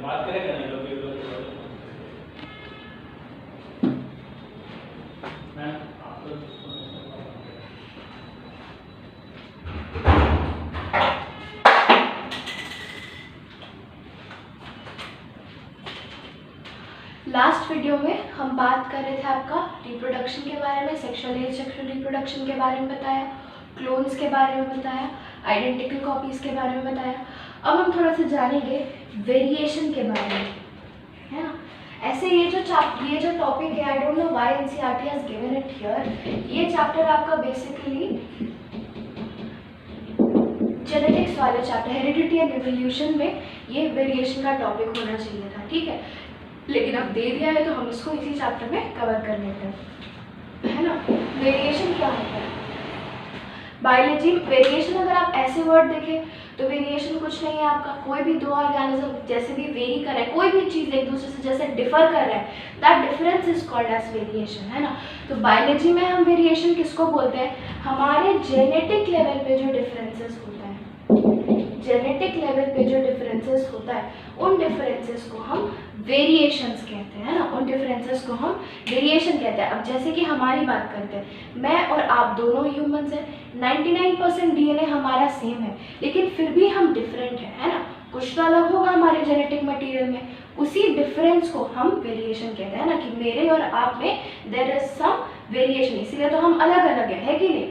बात करें करने लो फिर मैम आप लोग लास्ट वीडियो में हम बात कर रहे थे आपका रिप्रोडक्शन के बारे में, सेक्सुअल एसेक्सुअल रिप्रोडक्शन के बारे में बताया, क्लोन्स के बारे में बताया, आइडेंटिकल कॉपीज के बारे में बताया। अब हम थोड़ा सा जानेंगे वेरिएशन के बारे में, है ना। ऐसे ये जो टॉपिक है, I don't know why NCERT has given it here, ये चैप्टर आपका बेसिकली जेनेटिक्स वाले चैप्टर हेरिडिटी एंड इवोल्यूशन में ये वेरिएशन का टॉपिक होना चाहिए था, ठीक है। लेकिन अब दे दिया है तो हम इसको इसी चैप्टर में कवर कर लेते हैं, है ना। वेरिएशन क्या होता है बायोलॉजी? वेरिएशन अगर आप ऐसे वर्ड देखें तो वेरिएशन कुछ नहीं है आपका, कोई भी दो ऑर्गेनिज्म जैसे भी वेरी कर रहा है, कोई भी चीज़ एक दूसरे से जैसे डिफर कर रहा है, that difference is called as variation, है ना। तो बायोलॉजी में हम वेरिएशन किसको बोलते हैं? हमारे जेनेटिक लेवल पे जो डिफरेंसेस होता है, जेनेटिक लेवल पे जो डिफरेंसेस होता है, उन डिफरेंसेस को हम वेरिएशंस कहते हैं, ना। उन डिफरेंसेस को हम वेरिएशन कहते हैं। अब जैसे कि हमारी बात करते हैं, मैं और आप दोनों ह्यूमंस हैं, 99% डीएनए हमारा सेम है, लेकिन फिर भी हम डिफरेंट हैं, है ना। कुछ तो अलग होगा हमारे जेनेटिक मटेरियल में, उसी डिफरेंस को हम वेरिएशन कहते हैं, ना, कि मेरे और आप में देयर इज सम वेरिएशन, इसीलिए तो हम अलग अलग है कि नहीं।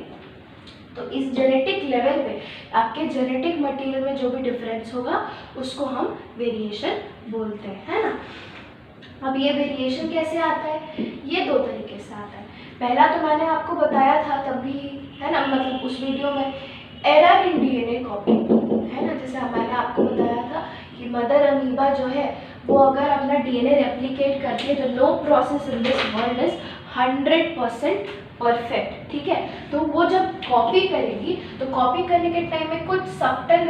तो इस जेनेटिक लेवल पे आपके जेनेटिक मटेरियल में जो भी डिफरेंस होगा उसको हम वेरिएशन बोलते हैं, है ना। अब ये वेरिएशन कैसे आता है? ये दो तरीके से आता है। पहला तो मैंने आपको बताया था तभी, है ना, मतलब उस वीडियो में, एरर इन डीएनए कॉपी, है ना। जैसे मैंने आपको बताया था कि मदर अमीबा जो है वो अगर अपना डीएनए रेप्लिकेट करती है तो no process in this world is 100% perfect, ठीक है। तो वो जब कॉपी करेगी तो कॉपी करने के टाइम में कुछ सब्टल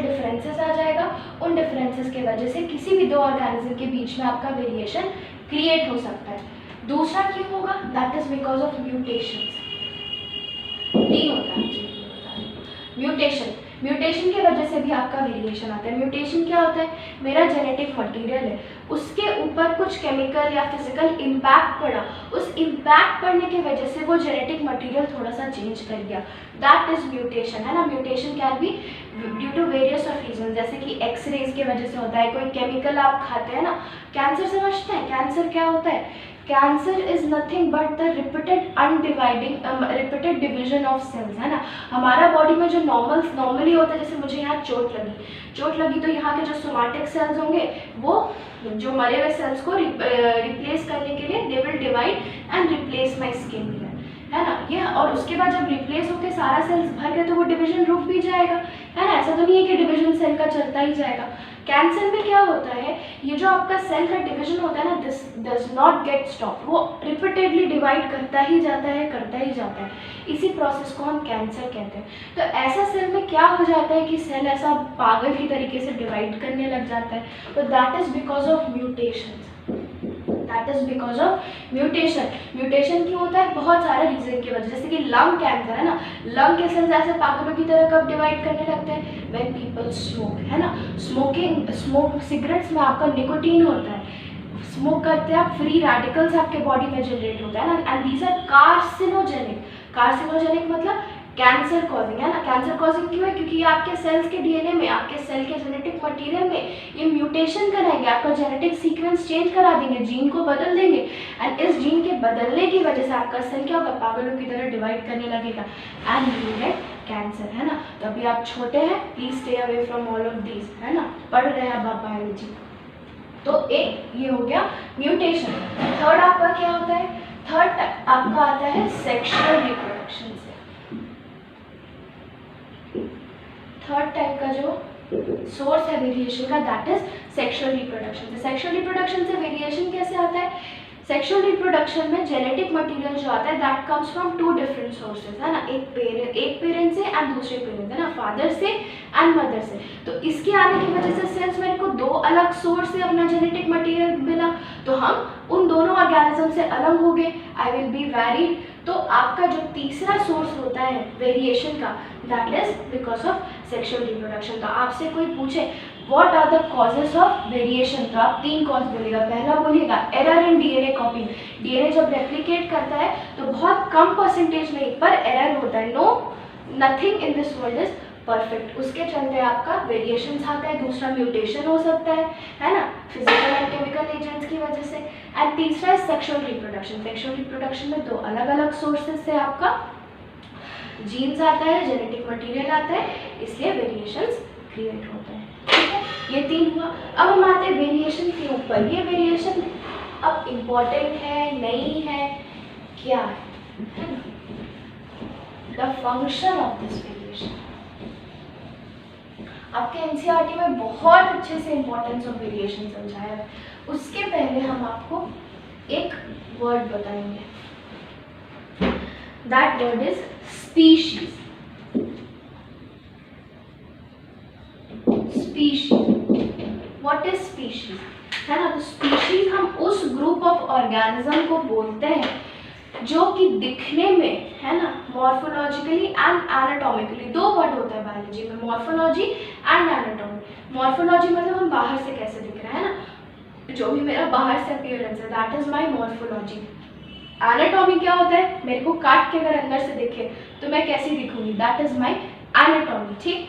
डिफरेंसेस आ जाएगा, उन डिफरेंसेस के वजह से किसी भी दो ऑर्गेनिज्म के बीच में आपका वेरिएशन क्रिएट हो सकता है। दूसरा क्यों होगा? That is because of mutations. तीन होता है म्यूटेशन की वजह से भी आपका वेरिएशन आता है। म्यूटेशन क्या होता है? मेरा जेनेटिक मटेरियल है, उसके ऊपर कुछ केमिकल या फिजिकल इम्पैक्ट पड़ा, उस इम्पैक्ट पड़ने की वजह से वो जेनेटिक मटेरियल थोड़ा सा चेंज कर गया, दैट इज म्यूटेशन, है ना। Mutation can be due to various of reason, जैसे कि एक्सरेज की वजह से होता है, कोई केमिकल आप खाते हैं ना। कैंसर समझते हैं? कैंसर क्या होता है? Cancer is nothing but the repeated division of cells, है ना। हमारा बॉडी में जो नॉर्मली होता है, जैसे मुझे यहाँ चोट लगी तो यहाँ के जो सोमैटिक सेल्स होंगे वो जो मरे हुए सेल्स को रिप्लेस करने के लिए they will divide and replace my skin, है ना। ये और उसके बाद जब रिप्लेस होकर सारा सेल्स भर गए तो वो डिवीजन रुक भी जाएगा, है ना। ऐसा तो नहीं है कि डिवीजन सेल का चलता ही जाएगा। कैंसर में क्या होता है? ये जो आपका सेल का डिवीजन होता है ना, this does not gate stop, वो रिपीटेडली डिवाइड करता ही जाता है। इसी प्रोसेस को हम कैंसर कहते हैं। तो ऐसा सेल में क्या हो जाता है कि सेल ऐसा पागल की तरीके से डिवाइड करने लग जाता है, तो that is because of mutation. Mutation क्यों होता है? बहुत सारे रीजन की वजह, जैसे कि लंग कैंसर, है ना। लंग के सेल्स ऐसे पागलों की तरह कब डिवाइड करने लगते हैं? व्हेन पीपल स्मोक, है ना। सिगरेट्स में आपका निकोटीन होता है, स्मोक करते हैं आप, फ्री रेडिकल्स आपके बॉडी में जनरेट होता है ना, एंड दीज आर कार्सिनोजेनिक मतलब कैंसर कॉजिंग, है ना। कैंसर कॉजिंग क्यों है? क्योंकि आपके सेल्स के डीएनए में, आपके सेल के जेनेटिक मटेरियल में ये म्यूटेशन कराएंगे, आपका जेनेटिक सीक्वेंस चेंज करा देंगे, जीन को बदल देंगे, एंड इस जीन के बदलने की वजह से आपका सेल क्या होगा? पागलों की तरह डिवाइड करने लगेगा एंड यू गेट कैंसर, है ना। तो अभी आप छोटे हैं, please stay away from all of these, है ना, पढ़ रहे हैं आप बायोलॉजी। तो एक ये हो गया म्यूटेशन। थर्ड आपका क्या होता है? थर्ड आपका आता है सेक्सुअल रिप्रोडक्शन से। थर्ड टाइप का जो सोर्स है वेरिएशन का, that is sexual reproduction. Sexual reproduction से वेरिएशन कैसे आता है? सेक्सुअल रिप्रोडक्शन में जेनेटिक मटेरियल जो आता है that comes from two different sources, है ना। एक पेरेंट से एंड दूसरे पेरेंट, है ना, फादर से एंड मदर से। तो इसके आने की वजह से सिंस मेरे को दो अलग सोर्स से अपना जेनेटिक मटेरियल मिला, तो हम उन दोनों ऑर्गेनिज्म से अलग हो गए, आई विल बी वेरीड। तो आपका जो तीसरा सोर्स होता है वेरिएशन का, that is because of sexual reproduction. तो आपसे कोई पूछे what are the causes of variation, तो आप 3 कॉज बोलिएगा। पहला बोलिएगा error in DNA copying, DNA जब रेप्लिकेट करता है तो बहुत कम परसेंटेज नहीं पर एरर होता है, nothing in this world is perfect, उसके चलते आपका वेरिएशन आता है। दूसरा म्यूटेशन हो सकता है ना, फिजिकल एंड केमिकल एजेंट्स की वजह से। एंड तीसरा है सेक्सुअल रिप्रोडक्शन, सेक्सुअल रिप्रोडक्शन में 2 अलग अलग सोर्सेज से आपका जीन्स आता है, जेनेटिक मटेरियल आता है, इसलिए वेरिएशंस क्रिएट होते हैं। ठीक है, ये 3 हुआ। अब हम आते हैं वेरिएशन के ऊपर। ये वेरिएशन अब इम्पोर्टेंट है नहीं है, क्या है ना, the function of this variation. आपके एनसीईआरटी में बहुत अच्छे से इंपॉर्टेंस ऑफ वेरिएशन समझाया है। उसके पहले हम आपको एक वर्ड बताएंगे, that word is species. Species, what is species, है ना। तो स्पीशीज हम उस ग्रुप ऑफ ऑर्गेनिज्म को बोलते हैं जो कि दिखने में, है ना, मॉर्फोलॉजिकली एंड एनाटॉमिकली, 2 वर्ड होता है बायोलॉजी में, मॉर्फोलॉजी एंड एनाटॉमी। मॉर्फोलॉजी मतलब हम बाहर से कैसे दिख रहे हैं ना, जो भी मेरा बाहर से अपीयरेंस है, that is my morphology. Anatomy क्या होता है, मेरे को काट के अगर अंदर से दिखे तो मैं कैसी दिखूंगी, दैट इज माय एनाटॉमी। ठीक,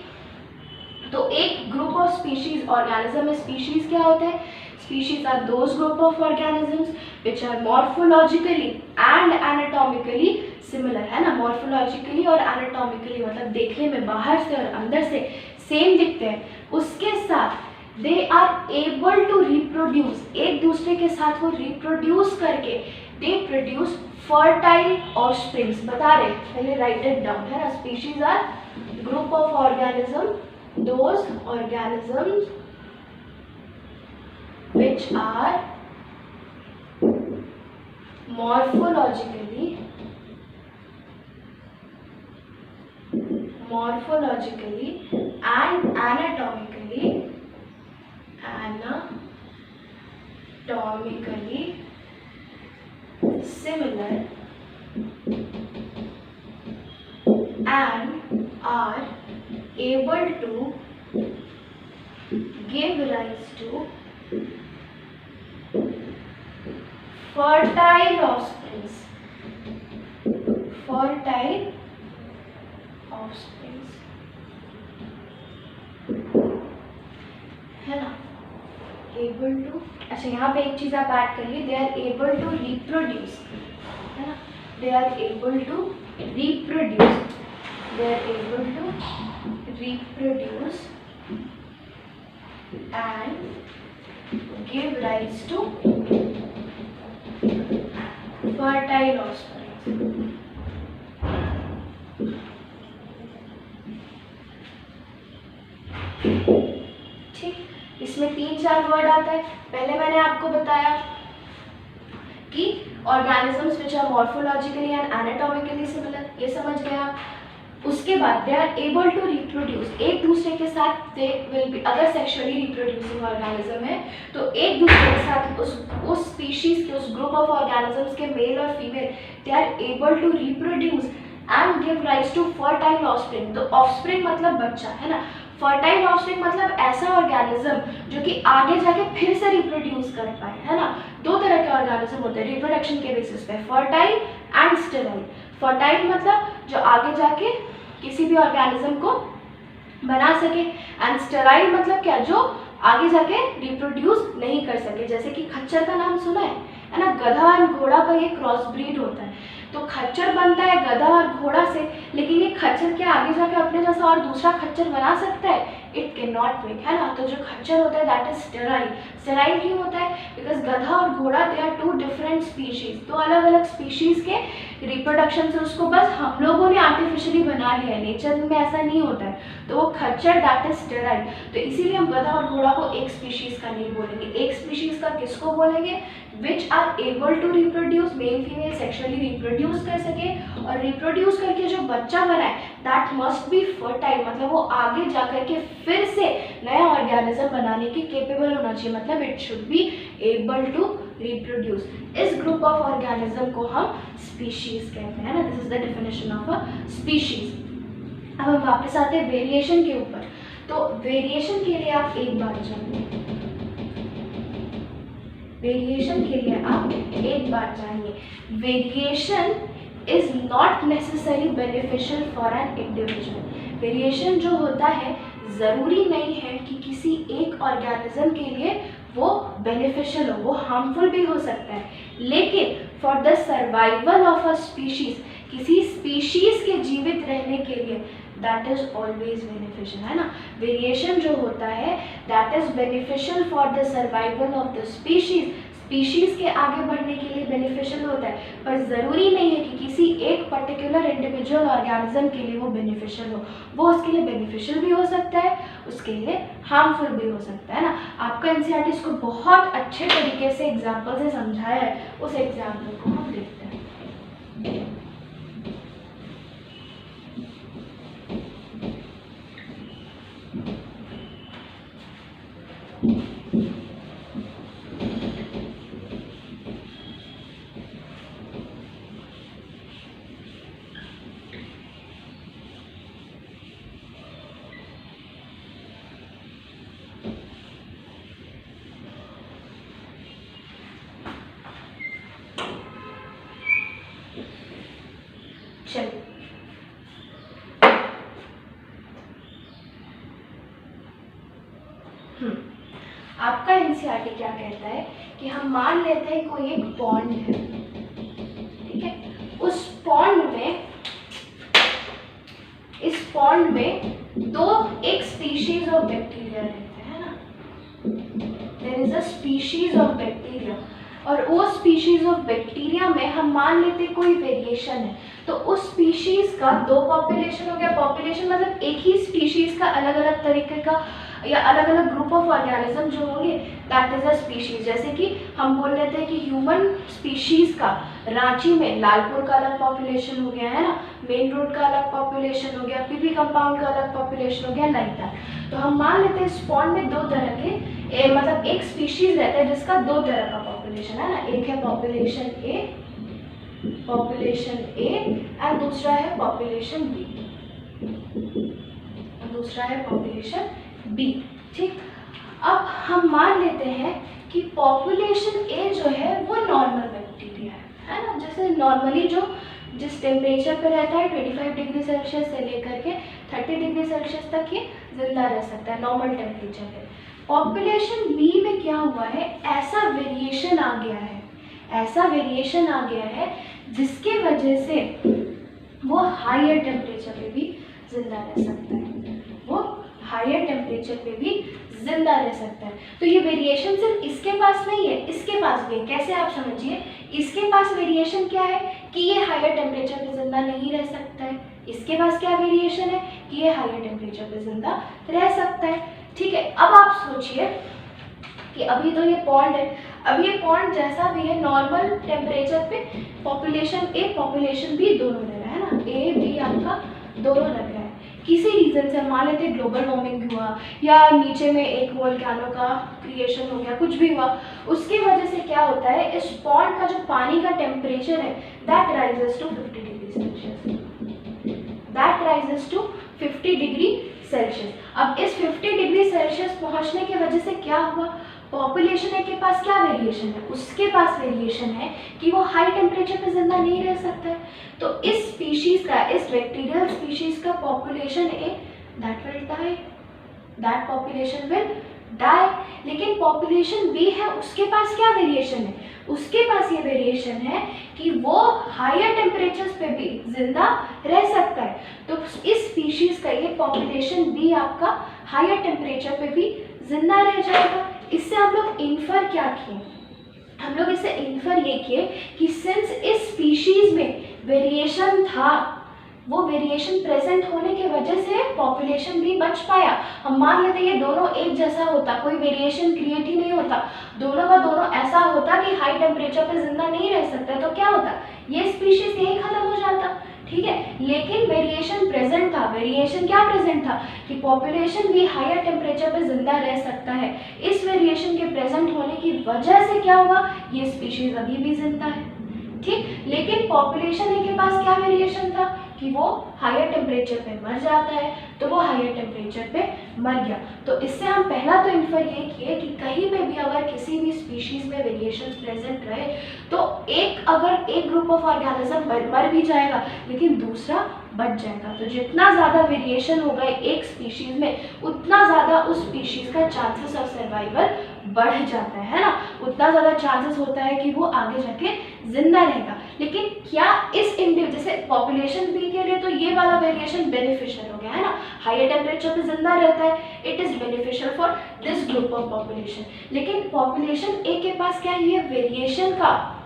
तो एक ग्रुप ऑफ स्पीशीज ऑर्गेनिज्म में स्पीशीज क्या होता है, species are those group of organisms which are morphologically and anatomically similar, है ना। morphologically और anatomically मतलब देखने में बाहर से और अंदर से सेम दिखते हैं, उसके साथ they are able to reproduce, एक दूसरे के साथ वो reproduce करके they produce fertile offsprings। बता रहे, पहले write it down, है ना। species are group of organism, those organisms which are morphologically and anatomically similar and are able to give rise to fertile offsprings, है ना। एबल टू, अच्छा यहाँ पे एक चीज आप ऐड करिए, they are able to reproduce, है ना, they are able to reproduce, they are able to reproduce and give rise to fertile offspring। ठीक, इसमें 3-4 वर्ड आता है। पहले मैंने आपको बताया कि organisms which are morphologically and anatomically similar, ये समझ गए आप। उसके बाद they are able to reproduce, एक दूसरे के साथ दे विल बी, अगर सेक्सुअली रिप्रोड्यूसिंग ऑर्गेनिज्म है तो एक दूसरे के साथ उस स्पीशीज के, उस ग्रुप ऑफ ऑर्गेनिजम्स के मेल और female, they are able to reproduce and give rise to fertile offspring. तो ऑफस्प्रिंग मतलब बच्चा, है ना। फर्टाइल ऑफस्प्रिंग मतलब ऐसा ऑर्गेनिज्म जो कि आगे जाके फिर से रिप्रोड्यूस कर पाए, है ना। 2 तरह के ऑर्गेनिज्म होते हैं रिप्रोडक्शन के बेसिस पे, फर्टाइल एंड स्टेराइल। फर्टाइल मतलब जो आगे जाके किसी भी ऑर्गेनिज्म को बना सके, एंड स्टेराइल मतलब क्या, जो आगे जाके रिप्रोड्यूस नहीं कर सके। जैसे कि खच्चर का नाम सुना है ना, गधा और घोड़ा का ये क्रॉस ब्रीड होता है, तो खच्चर बनता है गधा और घोड़ा से, लेकिन ये खच्चर क्या आगे जाके अपने जैसा और दूसरा खच्चर बना सकता है, इट कैन नॉट मेक, है ना। तो जो खच्चर होता है दैट इज स्टेराइल। स्टेराइल क्यों होता है, बिकॉज गधा और घोड़ा दे आर 2 डिफरेंट स्पीशीज, 2 अलग अलग स्पीशीज के रिप्रोडक्शन से उसको बस हम लोगों ने आर्टिफिशियली बना लिया है, नेचर में ऐसा नहीं होता है, तो वो खच्चर दैट इज स्टेराइल। तो इसीलिए हम गधा और घोड़ा को एक स्पीशीज का नहीं बोलेंगे, एक स्पीशीज का किसको बोलेंगे, which are able to reproduce, male female sexually reproduce कर सके, और रिप्रोड्यूस करके जो बच्चा बनाए दैट मस्ट बी फर्टाइल, मतलब वो आगे जा करके फिर से नया ऑर्गेनिज्म बनाने के केपेबल होना चाहिए, मतलब it should be able to reproduce. इस ग्रुप ऑफ ऑर्गेनिज्म को हम स्पीशीज कहते हैं ना, this is the definition of a species. अब हम वापस आते हैं वेरिएशन के ऊपर। तो वेरिएशन के लिए आप एक बात जानिए, वेरिएशन के लिए आप एक बात जानिए, variation is not necessary beneficial for an individual. Variation जो होता है ज़रूरी नहीं है कि किसी एक ऑर्गेनिज्म के लिए वो बेनिफिशियल हो, वो हार्मफुल भी हो सकता है, लेकिन for the survival of a species, किसी स्पीशीज के जीवित रहने के लिए दैट इज ऑलवेज बेनिफिशियल, है ना। वेरिएशन जो होता है that is beneficial for the survival of the species, species के आगे बढ़ने के लिए बेनिफिशियल होता है, पर ज़रूरी नहीं है कि किसी एक पर्टिकुलर इंडिविजुअल ऑर्गेनिज्म के लिए वो बेनिफिशियल हो, वो उसके लिए बेनिफिशियल भी हो सकता है, उसके लिए हार्मफुल भी हो सकता है ना। आपका एनसीईआरटी इसको बहुत अच्छे तरीके से एग्जाम्पल से समझाया है, उस एग्जाम्पल को हम देखते हैं। चलिए, आपका एनसीईआरटी क्या कहता है कि हम मान लेते हैं कोई एक पॉन्ड है, ठीक है, उस पॉन्ड में, इस पॉन्ड में एक स्पीशीज ऑफ बैक्टीरिया रहते हैं ना, there is a species of bacteria, और वो स्पीशीज ऑफ बैक्टीरिया में हम मान लेते कोई वेरिएशन है, तो उस स्पीशीज का दो पॉपुलेशन हो गया, पॉपुलेशन मतलब एक ही स्पीशीज का अलग अलग तरीके का या अलग अलग ग्रुप ऑफ ऑर्गेनिज्म जो होंगे दैट इज अ स्पीशीज। जैसे कि हम बोल लेते हैं कि ह्यूमन स्पीशीज का रांची में लालपुर का अलग पॉपुलेशन हो गया, है ना, मेन रोड का अलग पॉपुलेशन हो गया, पीपी कंपाउंड का अलग पॉपुलेशन हो गया, नैनीताल। तो हम मान लेते हैं इस पॉन्ड में दो तरह के मतलब एक स्पीशीज रहता है जिसका दो तरह का पॉपुलेशन है ना, एक है पॉपुलेशन ए एंड दूसरा है पॉपुलेशन बी, दूसरा है पॉपुलेशन बी, ठीक। अब हम मान लेते हैं कि पॉपुलेशन ए जो है वो नॉर्मल बैक्टीरिया है ना, जैसे नॉर्मली जो जिस टेम्परेचर पे रहता है 25 डिग्री सेल्सियस से लेकर के 30 डिग्री सेल्सियस तक ये जिंदा रह सकता है नॉर्मल टेम्परेचर पे। पॉपुलेशन बी में क्या हुआ है, ऐसा वेरिएशन आ गया है, ऐसा वेरिएशन आ गया है जिसके वजह से वो हायर टेम्परेचर पे भी जिंदा रह सकता है, वो हायर टेम्परेचर पे भी जिंदा रह सकता है। तो ये वेरिएशन सिर्फ इसके पास नहीं है, इसके पास भी है। कैसे आप समझिए, इसके पास वेरिएशन क्या है कि ये हायर टेम्परेचर पे जिंदा नहीं रह सकता है, इसके पास क्या वेरिएशन है कि ये हायर टेम्परेचर पे जिंदा रह सकता है, ठीक है। अब आप सोचिए कि अभी तो ये पॉन्ड है, अब ये पॉन्ड जैसा भी है नॉर्मल टेम्परेचर पे पॉपुलेशन ए पॉपुलेशन बी दोनों रह रहा है ना, ए बी आपका दोनों लग रहा है। किसी रीज़न से मान लेते ग्लोबल वार्मिंग हुआ या नीचे में एक वोल्केनो का क्रिएशन हो गया, कुछ भी हुआ, उसकी वजह से क्या होता है, इस पॉन्ड का जो पानी का टेम्परेचर है that rises to 50 degree Celsius, that rises to 50 degree Celsius. अब इस 50 डिग्री सेल्सियस पहुंचने की वजह से क्या हुआ, पॉपुलेशन ए के पास क्या वेरिएशन है, उसके पास वेरिएशन है कि वो हाई टेम्परेचर पे जिंदा नहीं रह सकता है। तो इस स्पीशीज का, इस बैक्टीरियल स्पीशीज का population A that will die, that population will die. लेकिन पॉपुलेशन बी है, उसके पास क्या वेरिएशन है, उसके पास ये वेरिएशन है कि वो हायर टेम्परेचर्स पे भी जिंदा रह सकता है। तो इस स्पीशीज का ये पॉपुलेशन बी आपका हायर टेम्परेचर पे भी जिंदा रह जाएगा। इससे हम लोग इन्फर क्या किए, हम लोग इससे इन्फर ये किए कि सिंस इस स्पीशीज में वेरिएशन था, वो वेरिएशन प्रेजेंट होने की वजह से पॉपुलेशन भी बच पाया। हम मान लेते ये दोनों एक जैसा होता, कोई वेरिएशन क्रिएट ही नहीं होता, दोनों का दोनों ऐसा होता कि हाई टेम्परेचर पे जिंदा नहीं रह सकता, तो क्या होता, ये स्पीशीज यही खत्म हो जाता, ठीक है। लेकिन वेरिएशन प्रेजेंट था, वेरिएशन क्या प्रेजेंट था कि पॉपुलेशन भी हायर टेम्परेचर पे जिंदा रह सकता है। इस वेरिएशन के प्रेजेंट होने की वजह से क्या हुआ, ये स्पीशीज अभी भी जिंदा है, ठीक। लेकिन पॉपुलेशन ए के पास क्या वेरिएशन था कि वो हायर टेम्परेचर पे मर जाता है, तो वो हायर टेम्परेचर पे मर गया। तो इससे हम पहला तो इन्फर ये किए कि कहीं पे भी अगर किसी भी स्पीशीज़ में वेरिएशंस प्रेजेंट रहे तो अगर एक ग्रुप ऑफ ऑर्गेनिज्म मर भी जाएगा लेकिन दूसरा बच जाएगा। तो जितना ज़्यादा वेरिएशन होगा एक स्पीशीज़ में उतना ज़्यादा उस स्पीशीज़ का चांसेस ऑफ सर्वाइवल बढ़ जाता है ना, उतना ज़्यादा चांसेस होता है कि वो आगे जाके जिंदा रहेगा। लेकिन क्या इस जैसे पॉपुलेशन बी के लिए तो ये वाला वेरिएशन बेनिफिशियल हो गया है ना, हायर टेम्परेचर पे जिंदा रहता है, it is beneficial for this group of population. लेकिन पॉपुलेशन ए के पास क्या ये वेरिएशन का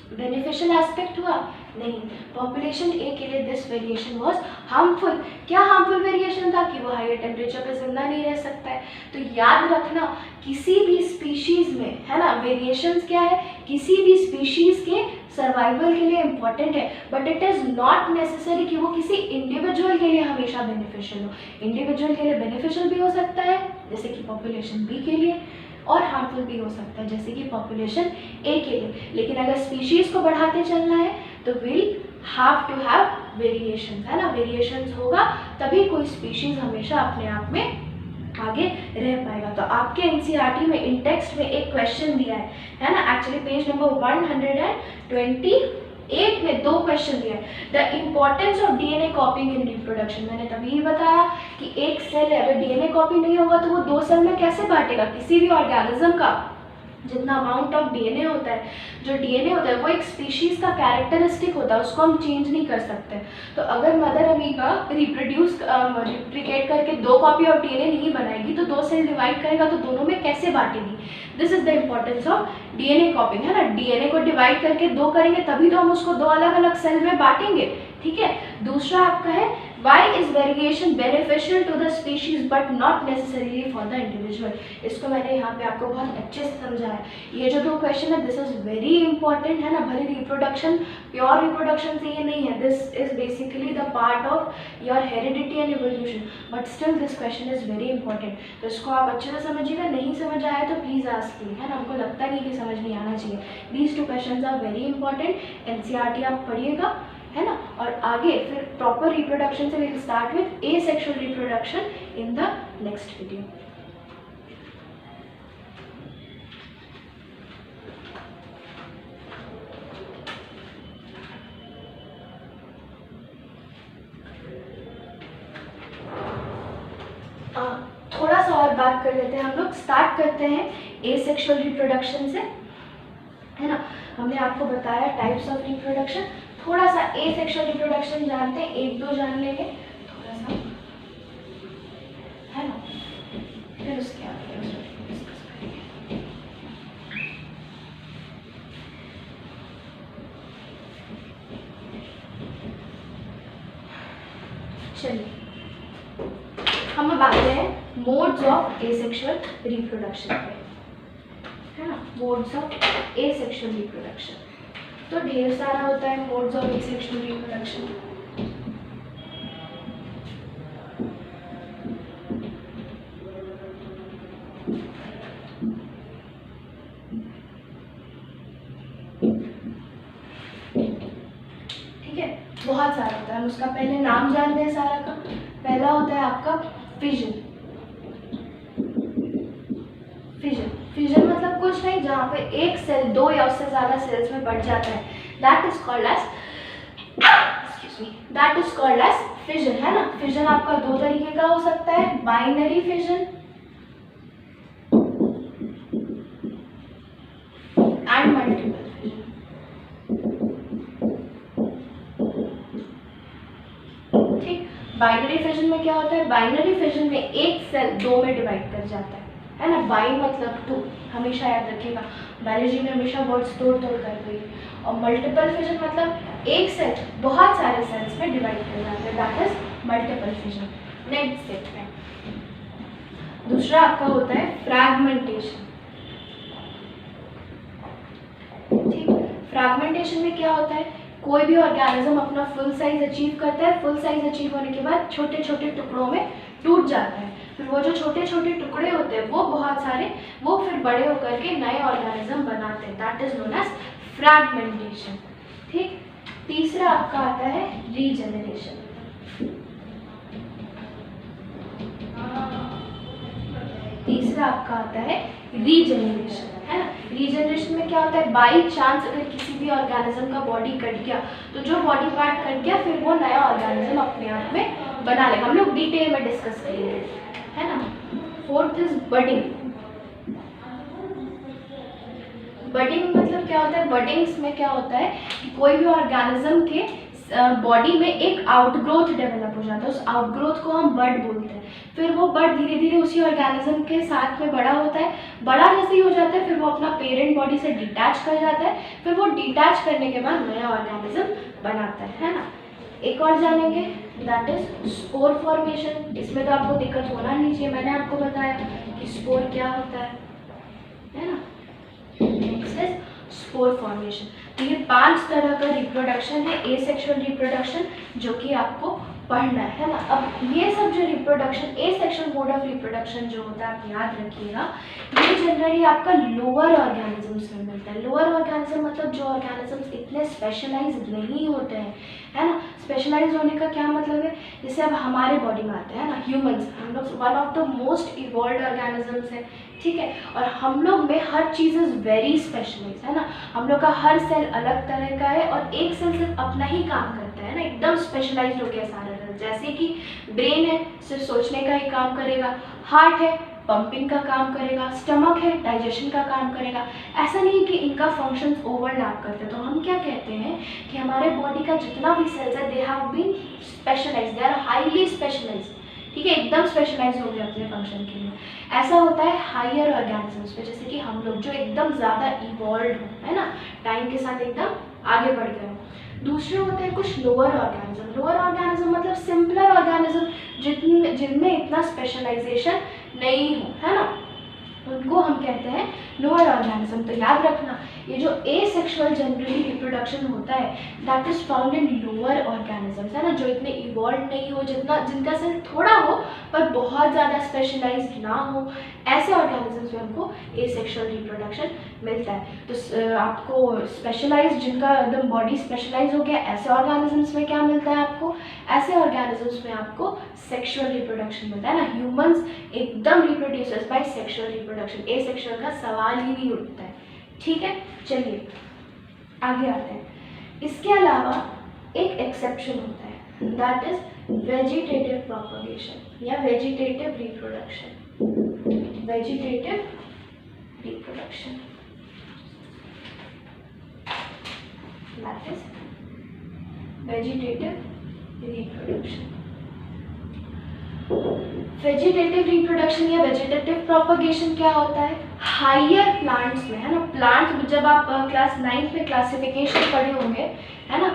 बेनिफिशियल एस्पेक्ट हुआ? नहीं, पॉपुलेशन ए के लिए दिस वेरिएशन वाज हार्मफुल। क्या हार्मफुल वेरिएशन था? कि वो हायर टेम्परेचर पे जिंदा नहीं रह सकता है। तो याद रखना किसी भी स्पीशीज़ में है ना वेरिएशंस क्या है, किसी भी स्पीशीज़ के सर्वाइवल के लिए इम्पॉर्टेंट है, but it is not necessary कि वो किसी इंडिविजुअल के लिए हमेशा बेनिफिशियल हो। इंडिविजुअल के लिए बेनिफिशियल भी हो सकता है जैसे कि पॉपुलेशन बी के लिए, और हार्मफुल भी हो सकता है जैसे कि पॉपुलेशन ए के लिए। लेकिन अगर स्पीशीज़ को बढ़ाते चलना है तो will have to have variations, है ना, वेरिएशंस होगा तभी कोई स्पीशीज़ हमेशा अपने आप में आगे रह पाएगा। तो आपके एनसीईआरटी में इन टेक्स्ट में एक क्वेश्चन दिया है ना, एक्चुअली पेज नंबर 128 में 2 क्वेश्चन दिया है। The importance of DNA कॉपिंग in reproduction, मैंने तभी ही बताया कि एक सेल है अगर डीएनए कॉपी नहीं होगा तो वो 2 सेल में कैसे बांटेगा। किसी भी ऑर्गेनिज्म का जितना अमाउंट ऑफ डीएनए होता है, जो डीएनए होता है वो एक स्पीशीज़ का कैरेक्टरिस्टिक होता है, उसको हम चेंज नहीं कर सकते। तो अगर मदर अमीबा रिप्लिकेट करके 2 कॉपी ऑफ डीएनए नहीं बनाएगी तो 2 सेल डिवाइड करेगा तो दोनों में कैसे बांटेगी। This is the importance of DNA copying, है ना। डीएनए को डिवाइड करके 2 करेंगे तभी तो हम उसको 2 अलग अलग सेल में बांटेंगे, ठीक है। दूसरा आपका है why is variation beneficial to the species but not necessarily for the individual। इसको मैंने यहाँ पे आपको बहुत अच्छे से समझाया। ये जो 2 क्वेश्चन है दिस इज वेरी इंपॉर्टेंट, है ना। भले रिप्रोडक्शन प्योर रिप्रोडक्शन से ये नहीं है, this is basically the part of your heredity and evolution, but still this question is very important. तो इसको आप अच्छे से समझिएगा, नहीं समझ आया तो प्लीज़ आस्क मी, है ना। हमको लगता नहीं कि समझ नहीं आना चाहिए। These 2 question are very important. NCERT आप पढ़िएगा, है ना। और आगे फिर प्रॉपर रिप्रोडक्शन से will start with asexual reproduction in the next video. थोड़ा सा और बात कर लेते हैं हम लोग। स्टार्ट करते हैं एसेक्सुअल रिप्रोडक्शन से, है ना। हमने आपको बताया टाइप्स ऑफ रिप्रोडक्शन, थोड़ा सा एसेक्सुअल रिप्रोडक्शन जानते हैं, 1-2 जान लेंगे थोड़ा सा, है ना। फिर उसके आगे डिस्कस करेंगे। चलिए हम अब आते हैं मोड्स ऑफ एसेक्सुअल रिप्रोडक्शन पे, है ना। मोड्स ऑफ एसेक्सुअल रिप्रोडक्शन तो ढेर सारा होता है मोड्स ऑफ एसेक्सुअल रिप्रोडक्शन। ठीक है, बहुत सारा होता है। हम उसका पहले नाम जानते हैं सारा का। पहला होता है आपका फिजन। फिजन फिजन मतलब कुछ नहीं, जहाँ पे एक सेल 2 या उससे ज़्यादा सेल्स में बढ़ जाता है, that is called as fission, है ना। फिजन आपका 2 तरीके का हो सकता है, binary fission and multiple fission. ठीक, बाइनरी फिजन में क्या होता है, बाइनरी फिजन में एक सेल 2 में डिवाइड कर जाता है ना। बाई मतलब 2, हमेशा याद रखिएगा, बायोलॉजी में हमेशा वर्ड्स तोड़ कर गई। और मल्टीपल फिजन मतलब एक सेल बहुत सारे सेल्स में डिवाइड कर जाता है, that is multiple fission. Next step है दूसरा आपका होता है फ्रैगमेंटेशन। ठीक, फ्रैगमेंटेशन में क्या होता है, कोई भी ऑर्गेनिज्म अपना फुल साइज अचीव करता है, फुल साइज अचीव होने के बाद छोटे छोटे टुकड़ों में टूट जाता है। फिर वो जो छोटे छोटे टुकड़े होते हैं वो बहुत सारे, वो फिर बड़े होकर के नए ऑर्गेनिज्म बनाते हैं, that is known as fragmentation. ठीक, तीसरा आपका आता है रीजेनरेशन। तीसरा आपका आता है रीजनरेशन, है ना। रीजनरेशन में क्या होता है, बाई चांस अगर किसी भी ऑर्गेनिज्म का बॉडी कट गया तो जो बॉडी पार्ट कट गया फिर वो नया ऑर्गेनिज्म अपने आप में बना लेगा। हम लोग डिटेल में डिस्कस करेंगे, है ना। Fourth is budding. बडिंग मतलब क्या होता है, बडिंग्स में क्या होता है कि कोई भी ऑर्गेनिज्म के बॉडी में एक आउटग्रोथ डेवलप हो जाता है, उस आउटग्रोथ को हम बड बोलते हैं। फिर वो बड धीरे धीरे उसी ऑर्गेनिज्म के साथ में बड़ा होता है, बड़ा जैसे ही हो जाता है फिर वो अपना पेरेंट बॉडी से डिटैच कर जाता है, फिर वो डिटैच करने के बाद नया ऑर्गेनिज्म बनाता है ना। एक और जानेंगे, दैट इज स्पोर फॉर्मेशन। इसमें तो आपको दिक्कत होना नहीं चाहिए, मैंने आपको बताया कि स्पोर क्या होता है ना। Next is spore formation. तो ये 5 तरह का रिप्रोडक्शन है, एसेक्सुअल रिप्रोडक्शन, जो कि आपको पढ़ना है ना। अब ये सब जो reproduction, asexual mode of reproduction जो होता है, आप याद रखिएगा, ये जनरली आपका लोअर ऑर्गेनिजम्स में मिलता है। लोअर ऑर्गेनिज्म मतलब जो ऑर्गेनिजम्स इतने स्पेशलाइज नहीं होते हैं, है ना। स्पेशलाइज होने का क्या मतलब है, जैसे अब हमारे बॉडी में आते हैं ना ह्यूमंस, हम लोग one of the most evolved organisms है, ठीक है। और हम लोग में हर चीज़ इज़ वेरी स्पेशलाइज, है ना। हम लोग का हर सेल अलग तरह का है और एक सेल सिर्फ अपना ही काम करता है ना, एकदम स्पेशलाइज हो गया सारा सेल। जैसे कि ब्रेन है, सिर्फ सोचने का ही काम करेगा, हार्ट है पंपिंग का काम करेगा, स्टमक है डाइजेशन का काम करेगा। ऐसा नहीं है कि इनका फंक्शंस ओवरलैप करते। तो हम क्या कहते हैं कि हमारे बॉडी का जितना भी सेल्स है, they have been specialise, they are highly specialise, ठीक है, एकदम स्पेशलाइज हो गए अपने फंक्शन के लिए। ऐसा होता है हायर ऑर्गेनिजम्स पे, जैसे कि हम लोग जो एकदम ज़्यादा इवॉल्व हो, है ना, टाइम के साथ एकदम आगे बढ़ गए हो। दूसरे होते हैं कुछ लोअर ऑर्गेनिज्म। लोअर ऑर्गेनिज्म मतलब सिंपलर ऑर्गेनिज्म जिनमें इतना स्पेशलाइजेशन नहीं हो, है ना, उनको हम कहते हैं लोअर ऑर्गेनिज्म। तो याद रखना, ये जो एसेक्सुअल जनरली रिप्रोडक्शन होता है, that is found in lower organisms, है ना, जो इतने इवॉल्व नहीं हो, जिनका सेल थोड़ा हो पर बहुत ज़्यादा स्पेशलाइज्ड ना हो, ऐसे ऑर्गेनिजम्स में हमको एसेक्सुअल रिप्रोडक्शन मिलता है। तो आपको स्पेशलाइज, जिनका एकदम बॉडी स्पेशलाइज हो गया, ऐसे ऑर्गेनिजम्स में क्या मिलता है आपको, ऐसे ऑर्गेनिजम्स में आपको सेक्सुअल रिप्रोडक्शन मिलता है ना। ह्यूमंस एकदम reproduces by sexual reproduction, asexual का सवाल ही नहीं उठता है, ठीक है। चलिए आगे आते हैं। इसके अलावा एक एक्सेप्शन होता है, दैट इज वेजिटेटिव प्रोपगेशन या vegetative reproduction. Vegetative reproduction, that is vegetative reproduction. Vegetative reproduction या वेजिटेटिव प्रोपगेशन क्या होता है, हायर प्लांट्स में, है ना। प्लांट जब आप क्लास 9th में क्लासिफिकेशन पढ़े होंगे, है ना,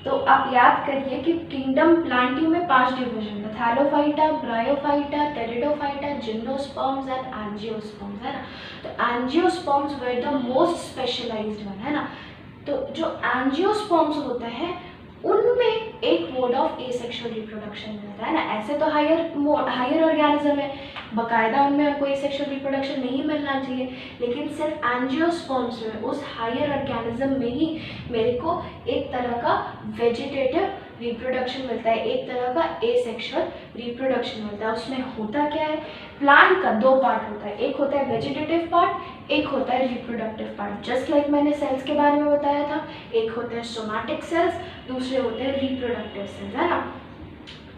तो आप याद करिए कि किंगडम प्लांटियो में 5 डिवीजन है, thallophyta, bryophyta, pteridophyta, gymnosperms and angiosperms, है ना। तो angiosperms were the most specialised one, है ना। तो जो एंजियोस्पर्म्स होता है उनमें एक मोड ऑफ एसेक्सुअल रिप्रोडक्शन मिलता है ना। ऐसे तो हायर ऑर्गेनिज्म है, बाकायदा उनमें कोई सेक्सुअल रिप्रोडक्शन नहीं मिलना चाहिए, लेकिन सिर्फ एंजियोस्पर्म्स में, उस हायर ऑर्गेनिज्म में ही मेरे को एक तरह का वेजिटेटिव रिप्रोडक्शन मिलता है, एक तरह का एसेक्सुअल रिप्रोडक्शन मिलता है। उसमें होता क्या है, प्लांट का 2 पार्ट होता है, एक होता है वेजिटेटिव पार्ट, एक होता है रिप्रोडक्टिव पार्ट। जस्ट लाइक मैंने सेल्स के बारे में बताया था, एक होते हैं सोमैटिक सेल्स, दूसरे होते हैं रिप्रोडक्टिव सेल्स, है ना।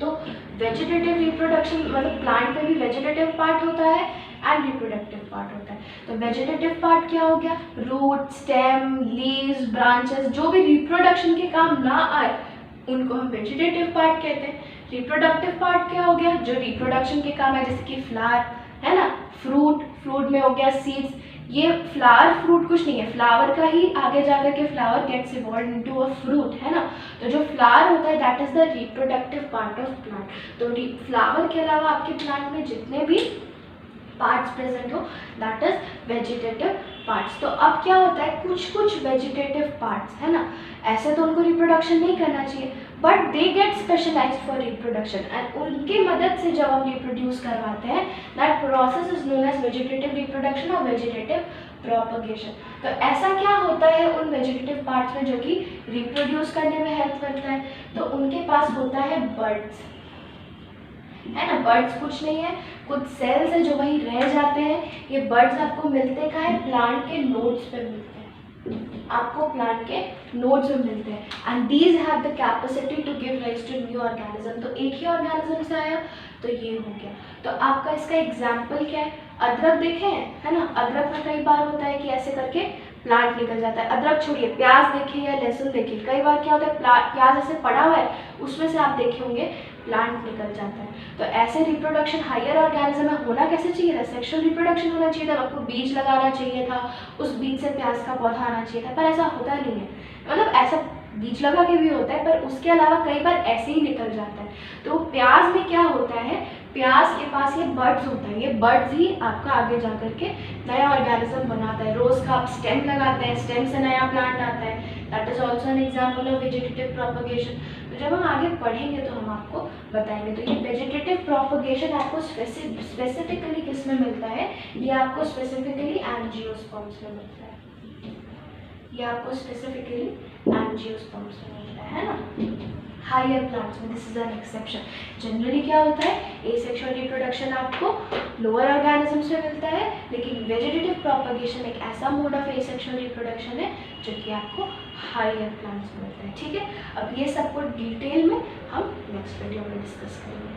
तो वेजिटेटिव रिप्रोडक्शन मतलब प्लांट में भी वेजिटेटिव पार्ट होता है एंड रिप्रोडक्टिव पार्ट होता है। तो वेजिटेटिव पार्ट क्या हो गया, रूट, स्टेम, लीव्स, ब्रांचेस, जो भी रिप्रोडक्शन के काम ना आए उनको हम वेजिटेटिव पार्ट कहते हैं। रिप्रोडक्टिव पार्ट क्या हो गया, जो रिप्रोडक्शन के काम है, जैसे कि फ्लावर, है ना, फ्रूट में हो गया सीड्स। ये फ्लावर फ्रूट कुछ नहीं है, फ्लावर का ही आगे जाकर के flower gets evolve into a fruit, है ना। तो जो फ्लावर होता है that is the reproductive part of plant. तो फ्लावर के अलावा आपके प्लांट में जितने भी पार्ट्स प्रेजेंट हो दैट इज वेजिटेटिव पार्ट्स। तो अब क्या होता है, कुछ वेजिटेटिव पार्ट्स, है ना, ऐसे तो उनको रिप्रोडक्शन नहीं करना चाहिए, but they get specialised for reproduction and उनकी मदद से जब हम रिप्रोड्यूस करवाते हैं, that process is known as vegetative reproduction और वेजिटेटिव प्रोपगेशन। तो ऐसा क्या होता है उन वेजिटेटिव पार्ट्स में जो कि रिप्रोड्यूस करने में हेल्प करता है, तो उनके पास होता है बड्स। है ना। बर्ड्स कुछ नहीं है, कुछ सेल्स है जो वहीं रह जाते हैं। ये बर्ड्स आपको मिलते कहाँ है, प्लांट के नोड्स पे मिलते हैं, आपको प्लांट के नोड्स में मिलते हैं। And these have the capacity to give rise to new organism. तो एक ही ऑर्गेनिज्म से आया तो ये हो गया। तो आपका इसका एग्जाम्पल क्या है, अदरक देखे हैं, है ना। अदरक में कई बार होता है कि ऐसे करके प्लांट निकल जाता है। अदरक छोड़िए, प्याज देखिए या लहसुन देखिए, कई बार क्या होता है प्याज ऐसे पड़ा हुआ है, उसमें से आप देखे होंगे प्लांट निकल जाता है। तो ऐसे रिप्रोडक्शन हायर ऑर्गेनिज्म में होना कैसे चाहिए था, सेक्सुअल रिप्रोडक्शन होना चाहिए था, आपको बीज लगाना चाहिए था, उस बीज से प्याज का पौधा आना चाहिए था, पर ऐसा होता नहीं है। मतलब ऐसा बीज लगा के भी होता है, पर उसके अलावा कई बार ऐसे ही निकल जाता है। तो प्याज में क्या होता है, प्याज के पास ये बर्ड्स होता है, ये बर्ड्स ही आपका आगे जा करके नया ऑर्गेनिज्म बनाता है। रोज का आप स्टेम लगाते हैं, स्टेम से नया प्लांट आता है। That is also an example of vegetative propagation. तो जब हम आगे पढ़ेंगे तो हम आपको बताएंगे। तो ये वेजिटेटिव प्रोपगेशन आपको स्पेसिफिकली किस में मिलता है, ये आपको स्पेसिफिकली एंजियोस्पर्म्स में मिलता है। ये आपको स्पेसिफिकली एंजियोस्पर्म्स में मिलता है ना। हायर प्लांट्स में this is an exception. Generally क्या होता है, एसेक्सुअल रिप्रोडक्शन आपको लोअर ऑर्गेनिजम्स में मिलता है, लेकिन वेजिटेटिव प्रोपगेशन एक ऐसा मोड ऑफ एसेक्सुअल रिप्रोडक्शन है जो कि आपको हायर प्लांट्स में मिलता है। ठीक है, अब ये सब कुछ डिटेल में हम नेक्स्ट वीडियो में डिस्कस करेंगे।